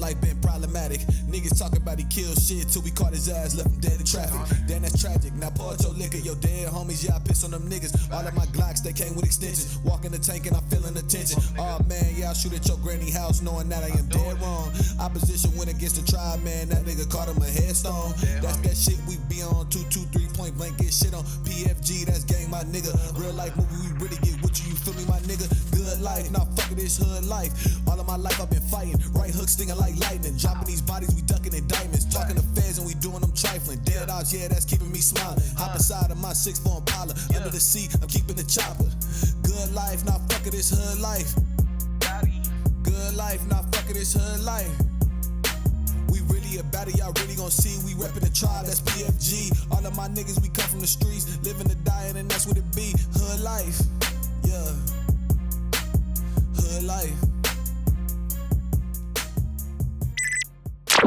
life been problematic. Niggas talking about he killed shit till we caught his ass, left him dead in traffic. Damn, that's tragic. Now pour your liquor, your dead homies, yeah, I piss on them niggas. All of my Glocks, they came with extensions. Walk in the tank and I'm feeling the tension. Oh man, yeah, I'll shoot at your granny house knowing that I am dead wrong. Opposition went against the tribe, man, that nigga caught him a headstone. That's that shit we be on, 223 point blank, get shit on. PFG, that's gang, my nigga. Real life movie, we really get with you feel me, my nigga? Good life, now fuck it, this hood life. All of my life I've been fighting, right hook stinging like lightning. Dropping these bodies, we ducking indictments. Talking to feds and we doing them trifling. Dead odds, yeah, that's keeping me smiling. Hop inside of my 6'4" Impala. Under the seat, I'm keeping the chopper. Good life, now fuck it, this hood life. Good life, now fuck it, this hood life. We really about it, y'all really gon' see. We reppin' the tribe, that's PFG. All of my niggas, we come from the streets, living the diet, and that's what it be. Hood life, yeah. Hood life.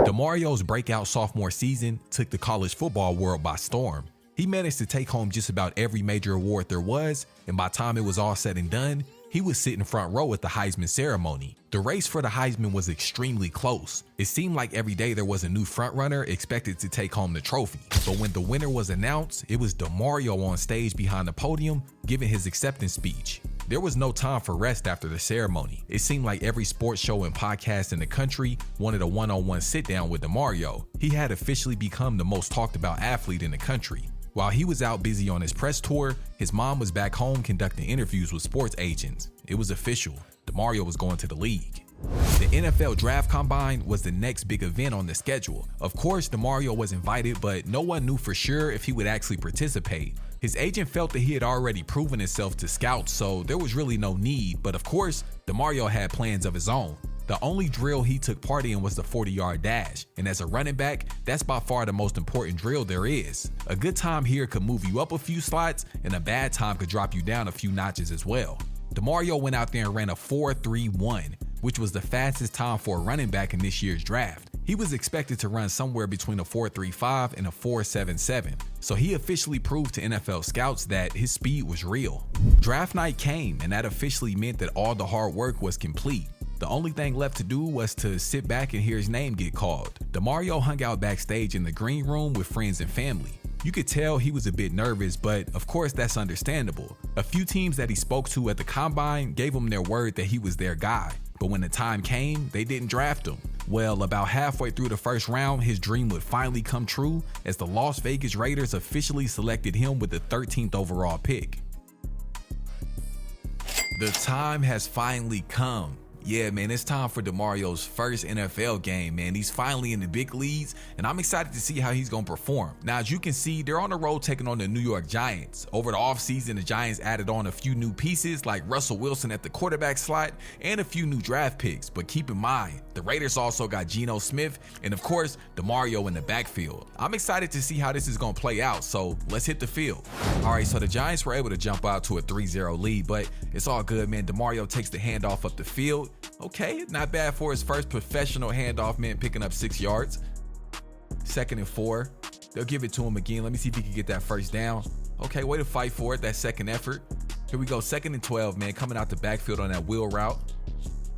DeMario's breakout sophomore season took the college football world by storm. He managed to take home just about every major award there was, and by the time it was all said and done, he was sitting front row at the Heisman ceremony. The race for the Heisman was extremely close. It seemed like every day there was a new frontrunner expected to take home the trophy. But when the winner was announced, it was DeMario on stage behind the podium giving his acceptance speech. There was no time for rest after the ceremony. It seemed like every sports show and podcast in the country wanted a one-on-one sit-down with DeMario. He had officially become the most talked about athlete in the country. While he was out busy on his press tour, his mom was back home conducting interviews with sports agents. It was official. DeMario was going to the league. The NFL Draft Combine was the next big event on the schedule. Of course, DeMario was invited, but no one knew for sure if he would actually participate. His agent felt that he had already proven himself to scouts, so there was really no need, but of course, DeMario had plans of his own. The only drill he took part in was the 40-yard dash, and as a running back, that's by far the most important drill there is. A good time here could move you up a few slots, and a bad time could drop you down a few notches as well. DeMario went out there and ran a 4.31, which was the fastest time for a running back in this year's draft. He was expected to run somewhere between a 4.35 and a 4.77, so he officially proved to NFL scouts that his speed was real. Draft night came, and that officially meant that all the hard work was complete. The only thing left to do was to sit back and hear his name get called. DeMario hung out backstage in the green room with friends and family. You could tell he was a bit nervous, but of course that's understandable. A few teams that he spoke to at the combine gave him their word that he was their guy, but when the time came, they didn't draft him. Well, about halfway through the first round, his dream would finally come true as the Las Vegas Raiders officially selected him with the 13th overall pick. The time has finally come. Yeah, man, it's time for DeMario's first NFL game, man. He's finally in the big leagues, and I'm excited to see how he's going to perform. Now, as you can see, they're on the road taking on the New York Giants. Over the offseason, the Giants added on a few new pieces like Russell Wilson at the quarterback slot and a few new draft picks. But keep in mind, the Raiders also got Geno Smith and, of course, DeMario in the backfield. I'm excited to see how this is going to play out, so let's hit the field. All right, so the Giants were able to jump out to a 3-0 lead, but it's all good, man. DeMario takes the handoff up the field. Okay, not bad for his first professional handoff, man, picking up 6 yards. 2nd and 4. They'll give it to him again. Let me see if he can get that first down. Okay, way to fight for it, that second effort. Here we go, 2nd and 12, man, coming out the backfield on that wheel route.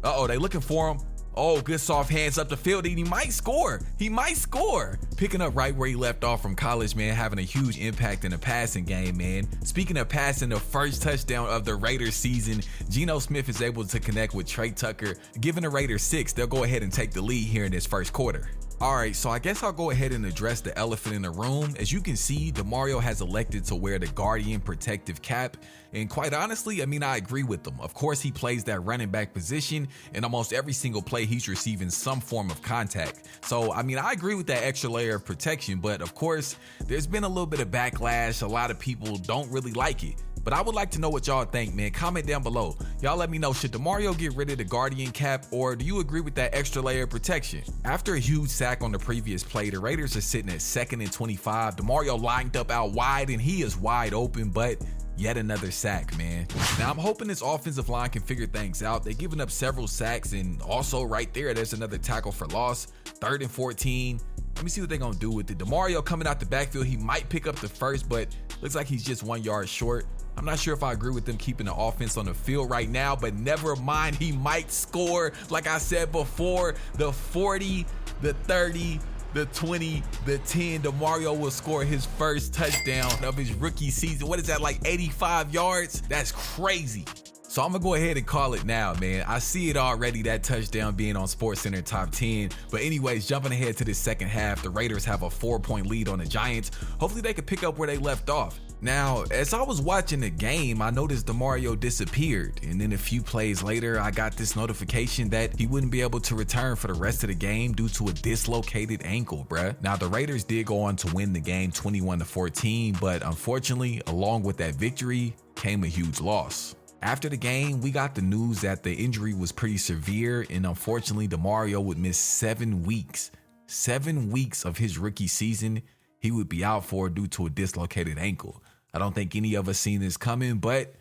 Uh-oh, they looking for him. Oh, good soft hands up the field, and he might score. He might score. Picking up right where he left off from college, man, having a huge impact in the passing game, man. Speaking of passing, the first touchdown of the Raiders season, Geno Smith is able to connect with Trey Tucker, giving the Raiders 6. They'll go ahead and take the lead here in this first quarter. All right, so I guess I'll go ahead and address the elephant in the room. As you can see, DeMario has elected to wear the Guardian protective cap. And quite honestly, I mean, I agree with him. Of course, he plays that running back position, and almost every single play, he's receiving some form of contact. So, I mean, I agree with that extra layer of protection, but of course, there's been a little bit of backlash. A lot of people don't really like it. But I would like to know what y'all think, man. Comment down below. Y'all let me know, should DeMario get rid of the Guardian cap, or do you agree with that extra layer of protection? After a huge sack on the previous play, the Raiders are sitting at 2nd and 25. DeMario lined up out wide, and he is wide open, but yet another sack, man. Now, I'm hoping this offensive line can figure things out. They've given up several sacks, and also right there's another tackle for loss. 3rd and 14. Let me see what they're going to do with it. DeMario coming out the backfield. He might pick up the first, but looks like he's just 1 yard short. I'm not sure if I agree with them keeping the offense on the field right now, but never mind, he might score. Like I said before, the 40, the 30, the 20, the 10. DeMario will score his first touchdown of his rookie season. What is that, like 85 yards? That's crazy. So I'm gonna go ahead and call it now, man. I see it already, that touchdown being on SportsCenter top 10. But anyways, jumping ahead to the second half, the Raiders have a 4-point lead on the Giants. Hopefully they can pick up where they left off. Now, as I was watching the game, I noticed DeMario disappeared. And then a few plays later, I got this notification that he wouldn't be able to return for the rest of the game due to a dislocated ankle, bruh. Now, the Raiders did go on to win the game 21-14, but unfortunately, along with that victory came a huge loss. After the game, we got the news that the injury was pretty severe, and unfortunately, DeMario would miss 7 weeks. 7 weeks of his rookie season, he would be out for due to a dislocated ankle. I don't think any of us seen this coming, but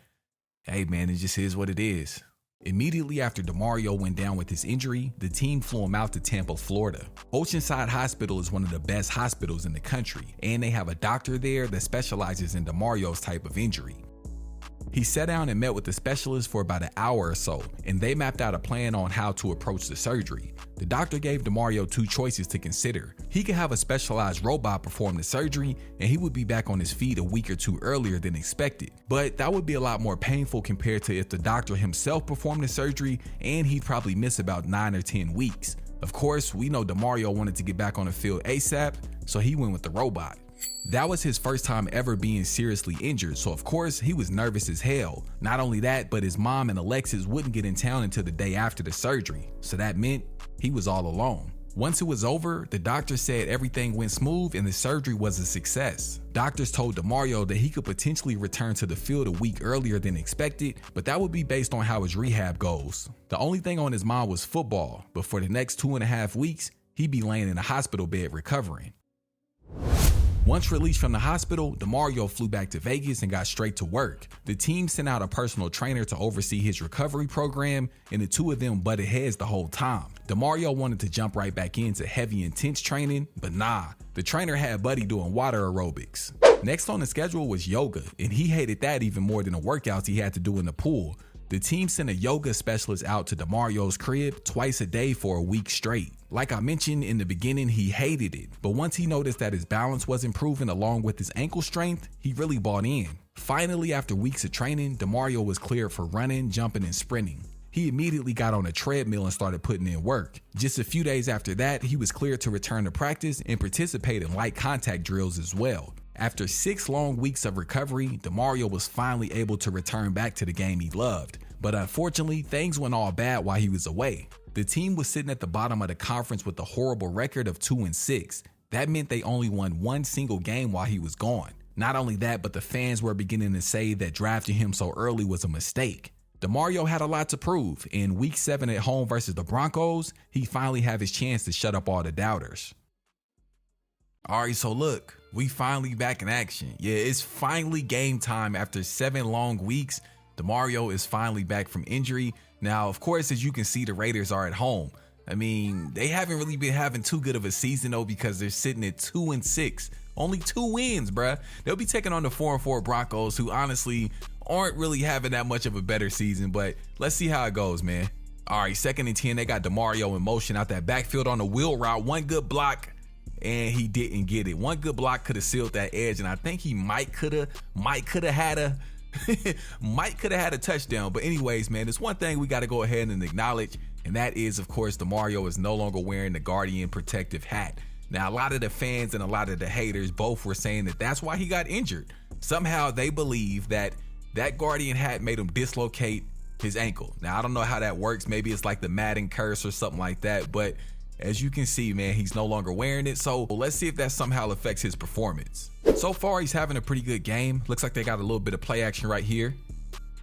hey man, it just is what it is. Immediately after DeMario went down with his injury, the team flew him out to Tampa, Florida. Oceanside Hospital is one of the best hospitals in the country, and they have a doctor there that specializes in DeMario's type of injury. He sat down and met with the specialist for about an hour or so, and they mapped out a plan on how to approach the surgery. The doctor gave DeMario 2 choices to consider. He could have a specialized robot perform the surgery, and he would be back on his feet a week or 2 earlier than expected. But that would be a lot more painful compared to if the doctor himself performed the surgery, and he'd probably miss about 9 or 10 weeks. Of course, we know DeMario wanted to get back on the field ASAP, so he went with the robot. That was his first time ever being seriously injured, so of course he was nervous as hell. Not only that, but his mom and Alexis wouldn't get in town until the day after the surgery, so that meant he was all alone. Once it was over, the doctor said everything went smooth and the surgery was a success. Doctors told DeMario that he could potentially return to the field a week earlier than expected, but that would be based on how his rehab goes. The only thing on his mind was football, but for the next 2.5 weeks, he'd be laying in a hospital bed recovering. Once released from the hospital, DeMario flew back to Vegas and got straight to work. The team sent out a personal trainer to oversee his recovery program, and the two of them butted heads the whole time. DeMario wanted to jump right back into heavy, intense training, but nah, the trainer had Buddy doing water aerobics. Next on the schedule was yoga, and he hated that even more than the workouts he had to do in the pool. The team sent a yoga specialist out to DeMario's crib twice a day for a week straight. Like I mentioned in the beginning, he hated it, but once he noticed that his balance was improving along with his ankle strength, he really bought in. Finally, after weeks of training, DeMario was cleared for running, jumping, and sprinting. He immediately got on a treadmill and started putting in work. Just a few days after that, he was cleared to return to practice and participate in light contact drills as well. After 6 long weeks of recovery, DeMario was finally able to return back to the game he loved. But unfortunately, things went all bad while he was away. The team was sitting at the bottom of the conference with a horrible record of 2-6. That meant they only won 1 single game while he was gone. Not only that, but the fans were beginning to say that drafting him so early was a mistake. DeMario had a lot to prove. In week 7 at home versus the Broncos, he finally had his chance to shut up all the doubters. Alright, so look, we finally back in action. Yeah, it's finally game time after 7 long weeks. DeMario is finally back from injury. Now, of course, as you can see, the Raiders are at home. I mean, they haven't really been having too good of a season though, because they're sitting at 2-6. Only 2 wins, bruh. They'll be taking on the 4-4 Broncos, who honestly aren't really having that much of a better season, but let's see how it goes, man. All right, 2nd and 10, they got DeMario in motion out that backfield on the wheel route. One good block, and he didn't get it. One good block could have sealed that edge, and I think he might could have had a touchdown. But anyways, man, there's one thing we got to go ahead and acknowledge, and that is, of course, DeMario is no longer wearing the Guardian protective hat. Now, a lot of the fans and a lot of the haters both were saying that that's why he got injured. Somehow they believe that Guardian hat made him dislocate his ankle. Now, I don't know how that works. Maybe it's like the Madden curse or something like that, but as you can see, man, he's no longer wearing it. So let's see if that somehow affects his performance. So far, he's having a pretty good game. Looks like they got a little bit of play action right here.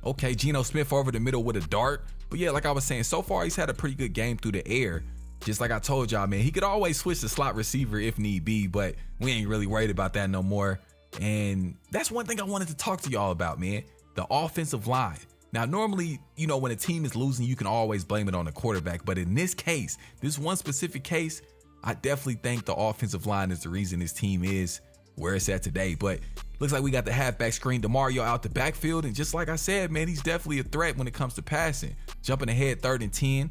Okay, Geno Smith over the middle with a dart. But yeah, like I was saying, so far he's had a pretty good game through the air. Just like I told y'all, man, he could always switch to slot receiver if need be, but we ain't really worried about that no more. And that's one thing I wanted to talk to y'all about, man. The offensive line. Now, normally, you know, when a team is losing, you can always blame it on the quarterback. But in this case, this one specific case, I definitely think the offensive line is the reason this team is where it's at today. But looks like we got the halfback screen, DeMario out the backfield. And just like I said, man, he's definitely a threat when it comes to passing. Jumping ahead 3rd and 10.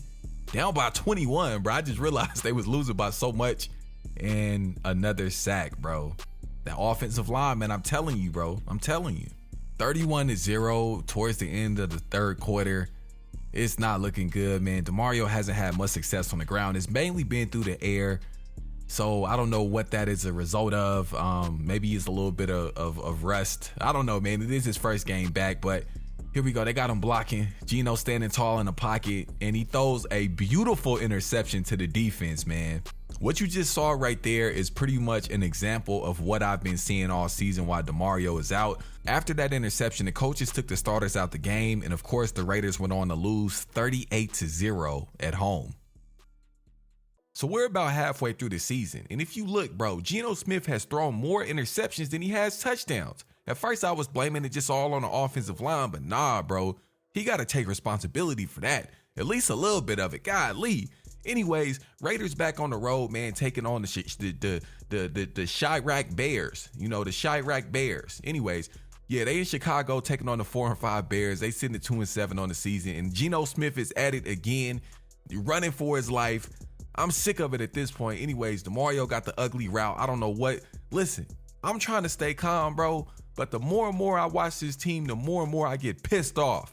Down by 21, bro. I just realized they was losing by so much. And another sack, bro. That offensive line, man, I'm telling you, bro. I'm telling you. 31-0 towards the end of the 3rd quarter. It's not looking good, man. DeMario hasn't had much success on the ground. It's mainly been through the air. So I don't know what that is a result of. Maybe it's a little bit of rust. I don't know, man. It is his first game back, but here we go. They got him blocking. Geno standing tall in the pocket, and he throws a beautiful interception to the defense, man. What you just saw right there is pretty much an example of what I've been seeing all season while DeMario is out. After that interception, the coaches took the starters out the game, and of course, the Raiders went on to lose 38-0 at home. So we're about halfway through the season, and if you look, bro, Geno Smith has thrown more interceptions than he has touchdowns. At first, I was blaming it just all on the offensive line, but nah, bro, he got to take responsibility for that. At least a little bit of it. Golly. Anyways, Raiders back on the road, man, taking on the Chirac Bears. You know, the Chirac Bears. Anyways, yeah, they in Chicago taking on the 4-5 Bears. They sitting at 2-7 on the season, and Geno Smith is at it again, running for his life. I'm sick of it at this point. Anyways, DeMario got the ugly route. I don't know what. Listen, I'm trying to stay calm, bro, but the more and more I watch this team, the more and more I get pissed off.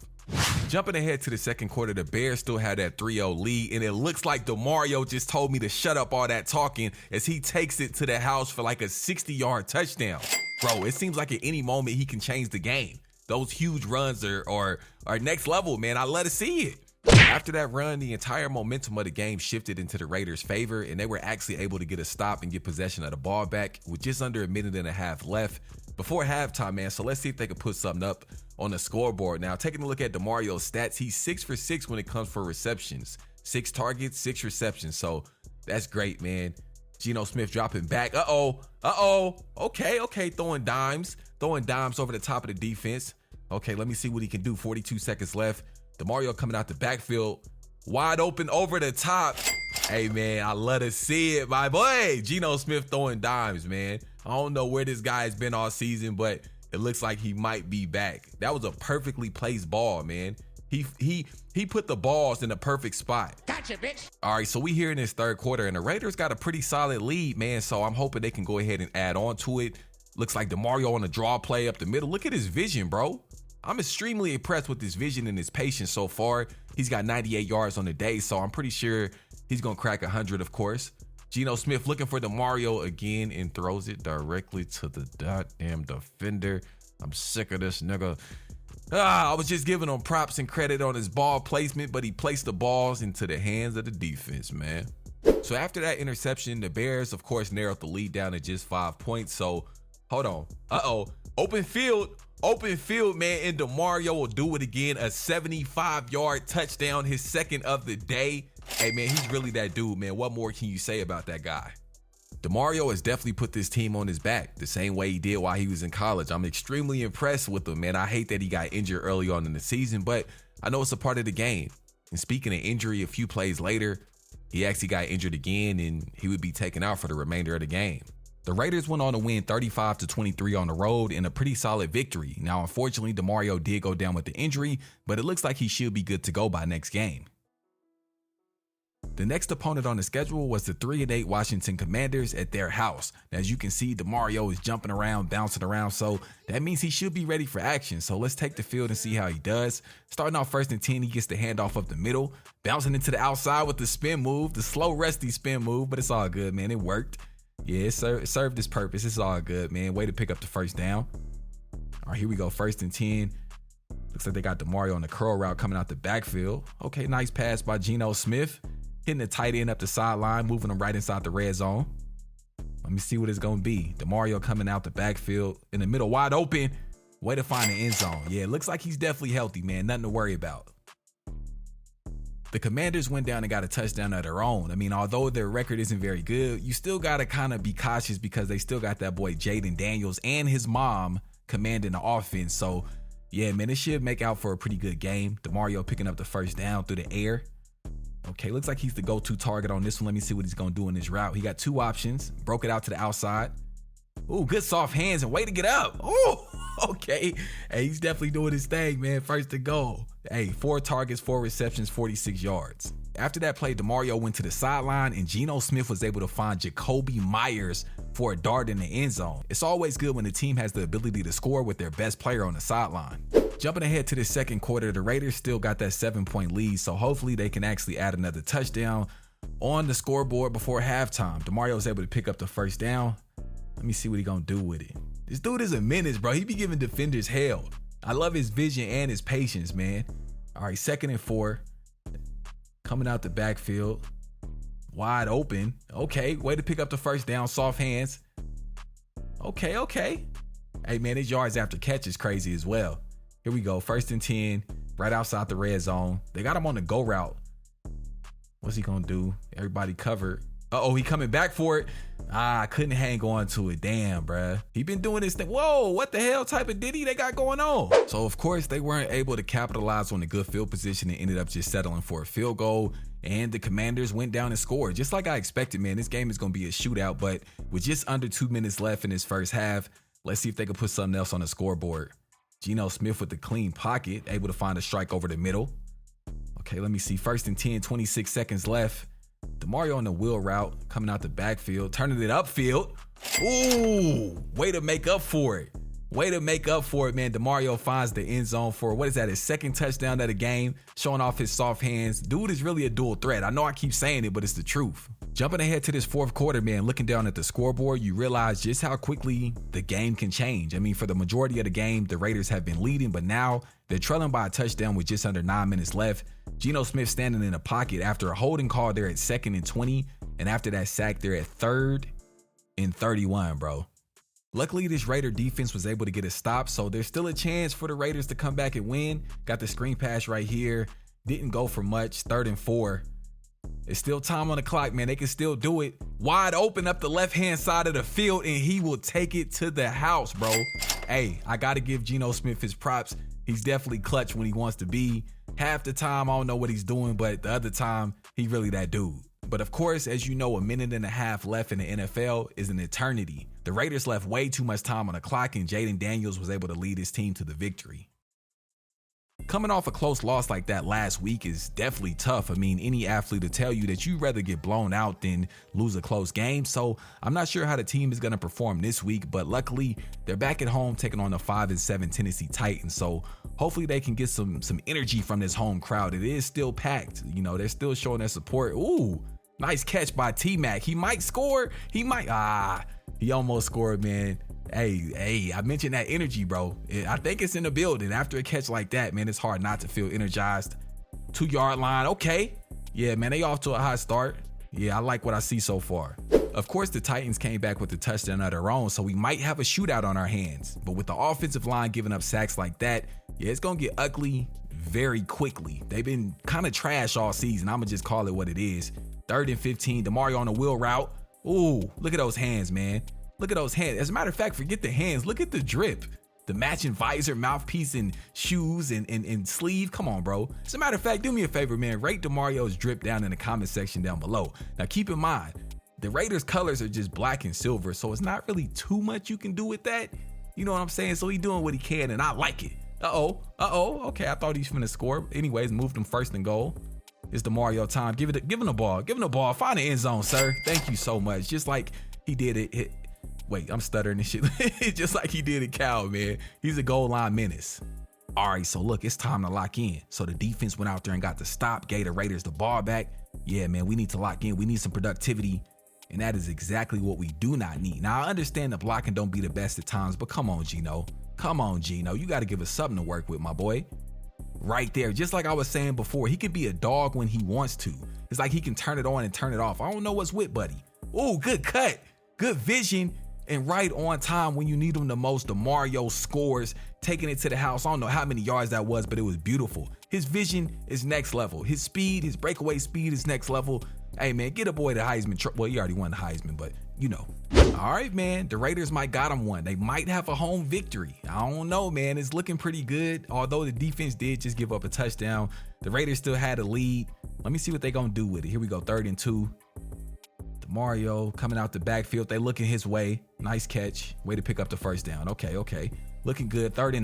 Jumping ahead to the 2nd quarter, the Bears still had that 3-0 lead, and it looks like DeMario just told me to shut up all that talking as he takes it to the house for like a 60-yard touchdown. Bro, it seems like at any moment he can change the game. Those huge runs are next level, man. I love to see it. After that run, the entire momentum of the game shifted into the Raiders' favor, and they were actually able to get a stop and get possession of the ball back with just under a minute and a half left before halftime, man. So let's see if they can put something up on the scoreboard. Now, taking a look at DeMario's stats, he's 6 for 6 when it comes for receptions. 6 targets, 6 receptions. So that's great, man. Geno Smith dropping back. Okay. Throwing dimes over the top of the defense. Okay, let me see what he can do. 42 seconds left. DeMario coming out the backfield, wide open over the top. Hey, man, I love to see it, my boy. Geno Smith throwing dimes, man. I don't know where this guy has been all season, but it looks like he might be back. That was a perfectly placed ball, man. He put the balls in the perfect spot. Gotcha, bitch. All right, so we here in this 3rd quarter, and the Raiders got a pretty solid lead, man. So I'm hoping they can go ahead and add on to it. Looks like DeMario on a draw play up the middle. Look at his vision, bro. I'm extremely impressed with his vision and his patience so far. He's got 98 yards on the day, so I'm pretty sure he's going to crack 100, of course. Geno Smith looking for DeMario again and throws it directly to the goddamn defender. I'm sick of this nigga. I was just giving him props and credit on his ball placement, but he placed the balls into the hands of the defense, man. So after that interception, the Bears, of course, narrowed the lead down to just 5 points. So, hold on. Open field, man, and DeMario will do it again. A 75-yard touchdown, his 2nd of the day. Hey, man, he's really that dude, man. What more can you say about that guy? DeMario has definitely put this team on his back the same way he did while he was in college. I'm extremely impressed with him, man. I hate that he got injured early on in the season, but I know it's a part of the game. And speaking of injury, a few plays later, he actually got injured again, and he would be taken out for the remainder of the game. The Raiders went on to win 35-23 on the road in a pretty solid victory. Now, unfortunately, DeMario did go down with the injury, but it looks like he should be good to go by next game. The next opponent on the schedule was the 3-8 Washington Commanders at their house. Now, as you can see, DeMario is jumping around, bouncing around, so that means he should be ready for action. So let's take the field and see how he does. Starting off 1st and 10, he gets the handoff up the middle, bouncing into the outside with the spin move, the slow, rusty spin move, but it's all good, man. It worked. Yeah, it served its purpose. It's all good, man. Way to pick up the 1st down. All right, here we go. 1st and 10. Looks like they got DeMario on the curl route coming out the backfield. Okay, nice pass by Geno Smith. Hitting the tight end up the sideline, moving him right inside the red zone. Let me see what it's going to be. DeMario coming out the backfield in the middle, wide open. Way to find the end zone. Yeah, it looks like he's definitely healthy, man. Nothing to worry about. The Commanders went down and got a touchdown of their own. I mean, although their record isn't very good, you still got to kind of be cautious because they still got that boy Jaden Daniels and his mom commanding the offense. So, yeah, man, it should make out for a pretty good game. DeMario picking up the 1st down through the air. Okay, looks like he's the go-to target on this one. Let me see what he's going to do in this route. He got 2 options. Broke it out to the outside. Ooh, good soft hands and way to get up. Oh, okay. Hey, he's definitely doing his thing, man. First to goal. Hey, 4 targets, 4 receptions, 46 yards. After that play, DeMario went to the sideline and Geno Smith was able to find Jacoby Myers for a dart in the end zone. It's always good when the team has the ability to score with their best player on the sideline. Jumping ahead to the second quarter, the Raiders still got that 7-point lead, so hopefully they can actually add another touchdown on the scoreboard before halftime. DeMario was able to pick up the first down. Let me see what he gonna do with it. This dude is a menace, bro. He be giving defenders hell. I love his vision and his patience, man. All right, 2nd and 4. Coming out the backfield. Wide open. Okay, way to pick up the first down. Soft hands. Okay. Hey, man, his yards after catch is crazy as well. Here we go. 1st and 10. Right outside the red zone. They got him on the go route. What's he gonna do? Everybody covered. Uh-oh, he coming back for it. I couldn't hang on to it. Damn, bruh. He been doing this thing. Whoa, what the hell type of ditty they got going on? So, of course, they weren't able to capitalize on the good field position and ended up just settling for a field goal. And the Commanders went down and scored. Just like I expected, man. This game is going to be a shootout, but with just under 2 minutes left in this first half, let's see if they can put something else on the scoreboard. Geno Smith with the clean pocket, able to find a strike over the middle. Okay, let me see. 1st and 10, 26 seconds left. DeMario on the wheel route, coming out the backfield, turning it upfield. Ooh, way to make up for it. Way to make up for it, man. DeMario finds the end zone for, what is that, his 2nd touchdown of the game, showing off his soft hands. Dude is really a dual threat. I know I keep saying it, but it's the truth. Jumping ahead to this 4th quarter, man, looking down at the scoreboard, you realize just how quickly the game can change. I mean, for the majority of the game, the Raiders have been leading, but now they're trailing by a touchdown with just under 9 minutes left. Geno Smith standing in the pocket after a holding call there at 2nd and 20, and after that sack, they're at 3rd and 31, bro. Luckily, this Raider defense was able to get a stop, so there's still a chance for the Raiders to come back and win. Got the screen pass right here. Didn't go for much. 3rd and 4. It's still time on the clock, man. They can still do it. Wide open up the left-hand side of the field, and he will take it to the house, bro. Hey, I got to give Geno Smith his props. He's definitely clutch when he wants to be. Half the time, I don't know what he's doing, but the other time, he really that dude. But of course, as you know, 1.5 minutes left in the NFL is an eternity. The Raiders left way too much time on the clock, and Jaden Daniels was able to lead his team to the victory. Coming off a close loss like that last week is definitely tough. I mean, any athlete to tell you that you'd rather get blown out than lose a close game. So I'm not sure how the team is going to perform this week, but luckily they're back at home taking on the 5-7 Tennessee Titans. So hopefully they can get some energy from this home crowd. It is still packed. You know, they're still showing their support. Ooh, nice catch by T-Mac. He might score. He might. He almost scored, man. Hey, I mentioned that energy, bro. I think it's in the building. After a catch like that, man, it's hard not to feel energized. 2-yard line. Okay. Yeah, man, they off to a hot start. Yeah, I like what I see so far. Of course, the Titans came back with the touchdown of their own, so we might have a shootout on our hands. But with the offensive line giving up sacks like that, yeah, it's going to get ugly very quickly. They've been kind of trash all season. I'm going to just call it what it is. 3rd and 15, DeMario on the wheel route. Ooh, look at those hands, man. Look at those hands. As a matter of fact, forget the hands. Look at the drip. The matching visor, mouthpiece, and shoes and sleeve. Come on, bro. As a matter of fact, do me a favor, man. Rate DeMario's drip down in the comment section down below. Now, keep in mind, the Raiders' colors are just black and silver, so it's not really too much you can do with that. You know what I'm saying? So he's doing what he can, and I like it. Uh-oh. Okay, I thought he was finna score. Anyways, moved him 1st and goal. It's DeMario time. Give him the ball. Give him the ball. Find the end zone, sir. Thank you so much. Just like he did it. Wait, I'm stuttering and shit. Just like he did at Cal, man. He's a goal line menace. All right, so look, it's time to lock in. So the defense went out there and got the stop, gave the Raiders the ball back. Yeah, man, we need to lock in. We need some productivity, and that is exactly what we do not need. Now, I understand the blocking don't be the best at times, but come on, Geno. You got to give us something to work with, my boy. Right there, just like I was saying before, he could be a dog when he wants to. It's like he can turn it on and turn it off. I don't know what's with buddy. Ooh, good cut, good vision. And right on time when you need him the most, DeMario scores, taking it to the house. I don't know how many yards that was, but it was beautiful. His vision is next level. His speed, his breakaway speed is next level. Hey, man, get a boy the Heisman. Well, he already won the Heisman, but you know. All right, man, the Raiders might got him one. They might have a home victory. I don't know, man. It's looking pretty good. Although the defense did just give up a touchdown, the Raiders still had a lead. Let me see what they're going to do with it. Here we go, 3rd and 2. Mario coming out the backfield. They looking his way. Nice catch. Way to pick up the first down. Okay. Looking good. 3rd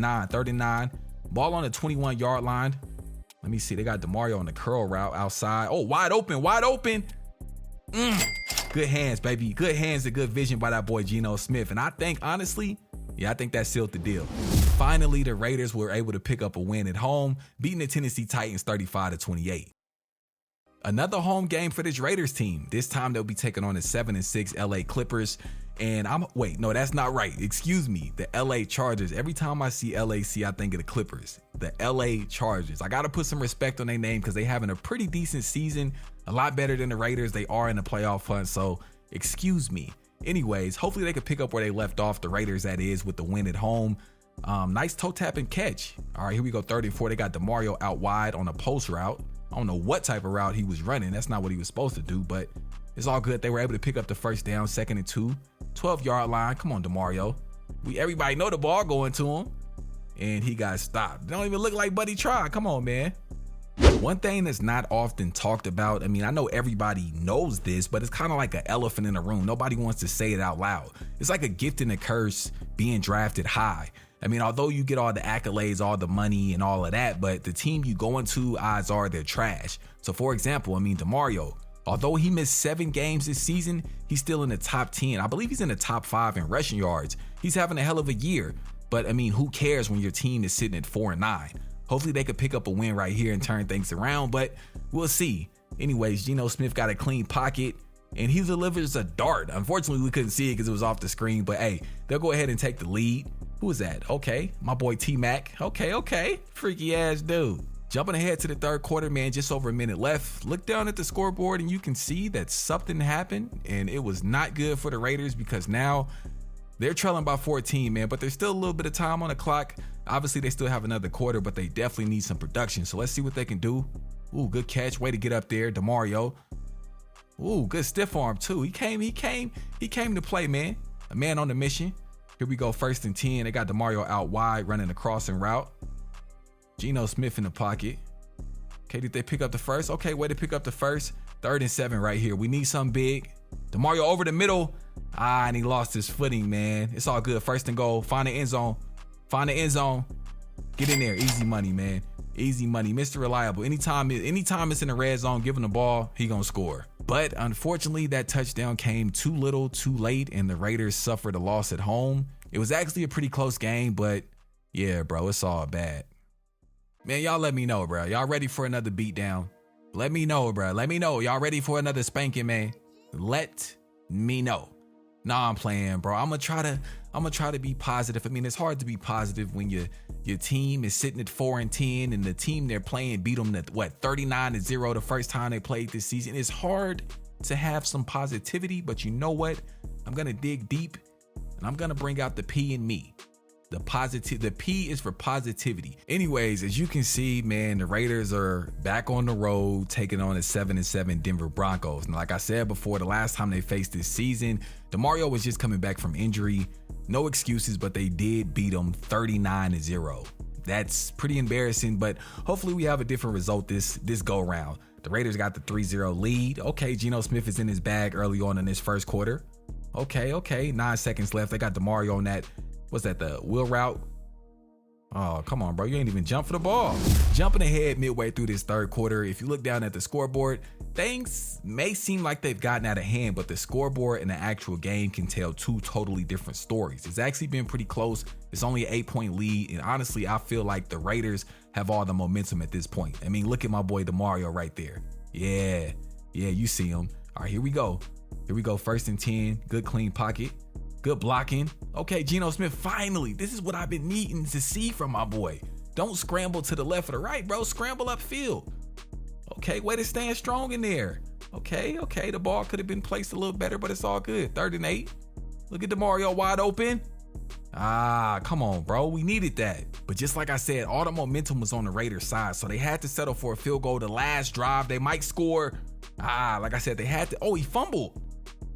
and 9. Ball on the 21-yard line. Let me see. They got DeMario on the curl route outside. Oh, wide open. Good hands, baby. Good hands and good vision by that boy Geno Smith. And I think, honestly, I think that sealed the deal. Finally, the Raiders were able to pick up a win at home, beating the Tennessee Titans 35-28. Another home game for this Raiders team. This time they'll be taking on the 7-6 LA Clippers. And no, that's not right. Excuse me. The LA Chargers. Every time I see LAC, I think of the Clippers. The LA Chargers. I got to put some respect on their name because they're having a pretty decent season. A lot better than the Raiders. They are in the playoff hunt. So excuse me. Anyways, hopefully they could pick up where they left off. The Raiders, that is, with the win at home. Nice toe tap and catch. All right, here we go. 3rd and 4. They got DeMario out wide on a post route. I don't know what type of route he was running. That's not what he was supposed to do, but it's all good. They were able to pick up the first down, 2nd and 2, 12-yard line. Come on, DeMario. Everybody know the ball going to him, and he got stopped. It don't even look like Buddy tried. Come on, man. One thing that's not often talked about, I know everybody knows this, but it's kind of like an elephant in the room. Nobody wants to say it out loud. It's like a gift and a curse being drafted high. Although you get all the accolades, all the money and all of that, but the team you go into, odds are they're trash. So for example, DeMario, although he missed 7 games this season, he's still in the top 10. I believe he's in the top 5 in rushing yards. He's having a hell of a year, but who cares when your team is sitting at 4-9? Hopefully they could pick up a win right here and turn things around, but we'll see. Anyways, Geno Smith got a clean pocket and he delivers a dart. Unfortunately, we couldn't see it because it was off the screen, but hey, they'll go ahead and take the lead. Who is that? Okay, my boy T-Mac. Okay. Freaky ass dude. Jumping ahead to the 3rd quarter, man, just over a minute left. Look down at the scoreboard and you can see that something happened and it was not good for the Raiders because now they're trailing by 14, man, but there's still a little bit of time on the clock. Obviously, they still have another quarter, but they definitely need some production. So let's see what they can do. Ooh, good catch. Way to get up there, DeMario. Ooh, good stiff arm too. He came to play, man. A man on the mission. Here we go, 1st and 10. They got DeMario out wide, running a crossing route. Geno Smith in the pocket. Okay, did they pick up the first? Okay, way to pick up the first. 3rd and 7 right here. We need something big. DeMario over the middle. And he lost his footing, man. It's all good. 1st and goal. Find the end zone. Get in there. Easy money, man. Easy money. Mr. Reliable. Anytime it's in the red zone, give him the ball, he gonna score. But unfortunately, that touchdown came too little, too late, and the Raiders suffered a loss at home. It was actually a pretty close game, but yeah, bro, it's all bad. Man, y'all let me know, bro. Y'all ready for another beatdown? Let me know, bro. Let me know. Y'all ready for another spanking, man? Let me know. Nah, I'm playing, bro. I'm gonna try to be positive. It's hard to be positive when your team is sitting at 4-10 and the team they're playing beat them at 39-0 the first time they played this season. It's hard to have some positivity, but you know what? I'm gonna dig deep and I'm gonna bring out the P in me. The P is for positivity. Anyways, as you can see, man, the Raiders are back on the road taking on the 7-7 Denver Broncos. And like I said before, the last time they faced this season, DeMario was just coming back from injury. No excuses, but they did beat them 39-0. That's pretty embarrassing, but hopefully we have a different result this go round. The Raiders got the 3-0 lead. Okay, Geno Smith is in his bag early on in this first quarter. Okay, 9 seconds left. They got DeMario on that. What's that, the wheel route? Oh, come on, bro. You ain't even jump for the ball. Jumping ahead midway through this 3rd quarter, if you look down at the scoreboard, things may seem like they've gotten out of hand, but the scoreboard and the actual game can tell 2 totally different stories. It's actually been pretty close. It's only an 8-point lead, and honestly, I feel like the Raiders have all the momentum at this point. Look at my boy DeMario right there. Yeah, you see him. All right, here we go. 1st and 10. Good clean pocket. Good blocking. Okay, Geno Smith, finally. This is what I've been needing to see from my boy. Don't scramble to the left or the right, bro. Scramble upfield. Okay, way to stand strong in there. Okay. The ball could have been placed a little better, but it's all good. 3rd and 8. Look at DeMario wide open. Come on, bro. We needed that. But just like I said, all the momentum was on the Raiders' side, so they had to settle for a field goal. The last drive, they might score. Like I said, they had to. Oh, he fumbled.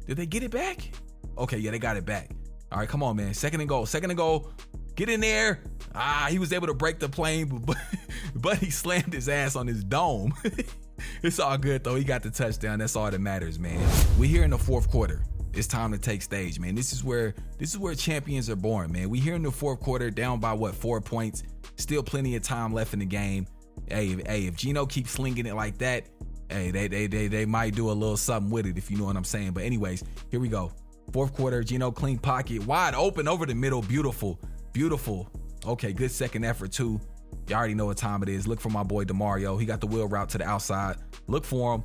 Did they get it back? Okay, yeah, they got it back. All right, come on, man. 2nd and goal. Get in there. He was able to break the plane, but he slammed his ass on his dome. It's all good though. He got the touchdown. That's all that matters, man. We here in the fourth quarter. It's time to take stage, man. This is where champions are born, man. We here in the fourth quarter, down by 4 points. Still plenty of time left in the game. Hey, if Geno keeps slinging it like that, hey, they might do a little something with it, if you know what I'm saying. But anyways, here we go. Fourth quarter, Geno clean pocket, wide open over the middle. Beautiful. Okay, good second effort too. You already know what time it is. Look for my boy DeMario. He got the wheel route to the outside. Look for him.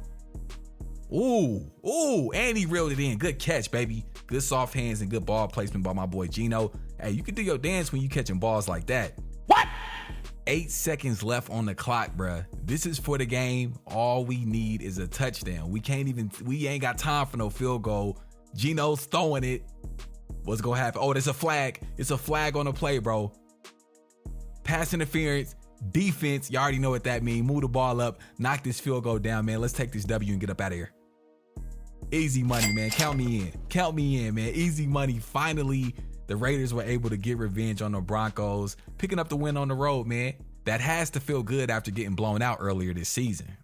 Ooh, and he reeled it in. Good catch, baby. Good soft hands and good ball placement by my boy Geno. Hey, you can do your dance when you catching balls like that. What? 8 seconds left on the clock, bruh. This is for the game. All we need is a touchdown. We ain't got time for no field goal. Geno's throwing it. What's gonna happen? Oh, there's a flag. It's a flag on the play, bro. Pass interference, defense. You already know what that means. Move the ball up, knock this field goal down, man. Let's take this W and get up out of here. Easy money, man. Count me in, man. Easy money. Finally, the Raiders were able to get revenge on the Broncos, picking up the win on the road, man. That has to feel good after getting blown out earlier this season.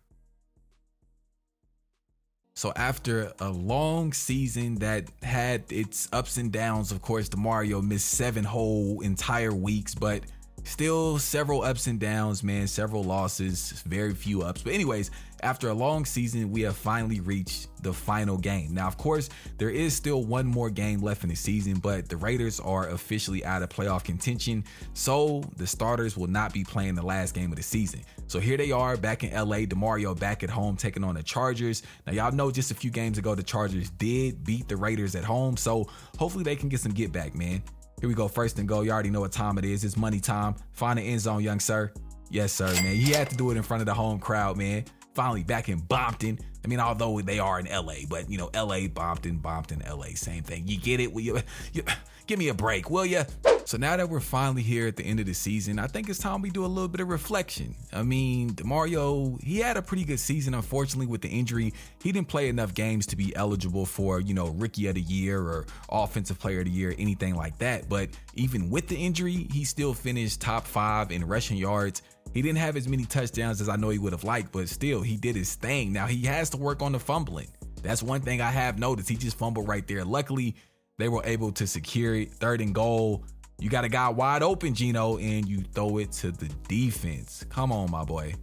So after a long season that had its ups and downs, of course, DeMario missed 7 whole entire weeks, but still several ups and downs, man, several losses, very few ups. But anyways, after a long season, we have finally reached the final game. Now, of course, there is still one more game left in the season, but the Raiders are officially out of playoff contention, so the starters will not be playing the last game of the season. So here they are back in LA, DeMario back at home taking on the Chargers. Now, y'all know just a few games ago, the Chargers did beat the Raiders at home, so hopefully they can get some get back, man. Here we go, first and goal. You already know what time it is. It's money time. Find the end zone, young sir. Yes, sir, man. He had to do it in front of the home crowd, man. Finally back in Bompton. I mean, although they are in LA, but you know, LA, Bompton, LA, same thing. You get it? Will you give me a break, will ya? So now that we're finally here at the end of the season, I think it's time we do a little bit of reflection. I mean, DeMario, he had a pretty good season. Unfortunately, with the injury, he didn't play enough games to be eligible for, you know, Rookie of the Year or Offensive Player of the Year, anything like that. But even with the injury, he still finished top 5 in rushing yards. He didn't have as many touchdowns as I know he would have liked, but still, he did his thing. Now, he has to work on the fumbling. That's one thing I have noticed. He just fumbled right there. Luckily, they were able to secure it. 3rd and goal. You got a guy wide open, Geno, and you throw it to the defense. Come on, my boy.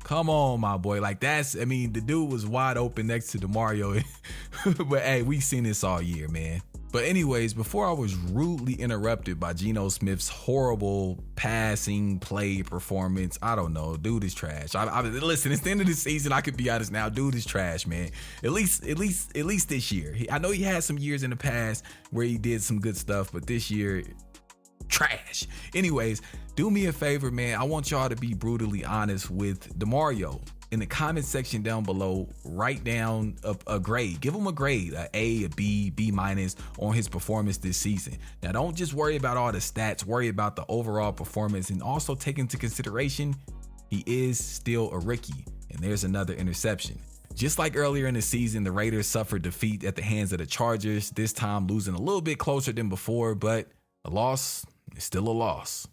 Like I mean, the dude was wide open next to DeMario. But hey, we've seen this all year, man. But anyways, before I was rudely interrupted by Geno Smith's horrible passing play performance, I don't know, dude is trash. Listen, it's the end of the season. I could be honest now, dude is trash, man. At least this year. I know he had some years in the past where he did some good stuff, but this year, trash. Anyways, do me a favor, man. I want y'all to be brutally honest with DeMario. In the comment section down below, write down a grade. Give him a grade, a A, a B, B- on his performance this season. Now, don't just worry about all the stats. Worry about the overall performance, and also take into consideration he is still a rookie, and there's another interception. Just like earlier in the season, the Raiders suffered defeat at the hands of the Chargers, this time losing a little bit closer than before, but a loss is still a loss.